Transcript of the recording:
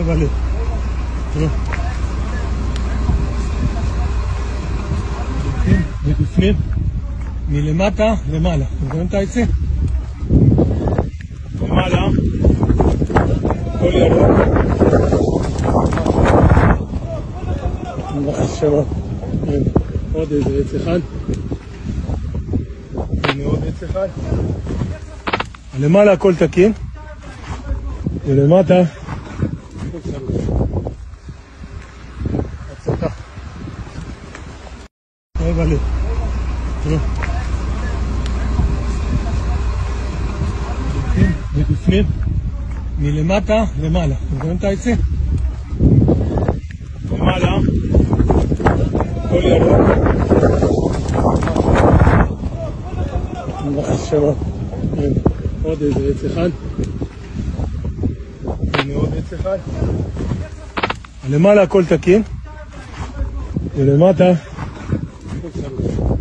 אבל ובפנים מלמטה למעלה, אתם רואים את העצים? למעלה הכל ירוק, עוד איזה עץ אחד, הנה עוד עץ אחד, למעלה הכל תקין ולמטה הכל סגור. הצתה אבל ובפנים מלמטה למעלה, אתם רואים את העצים? למעלה הכל ירוק, עוד איזה עץ אחד, הנה עוד עץ אחד, למעלה הכל תקין ולמטה הכל סגור.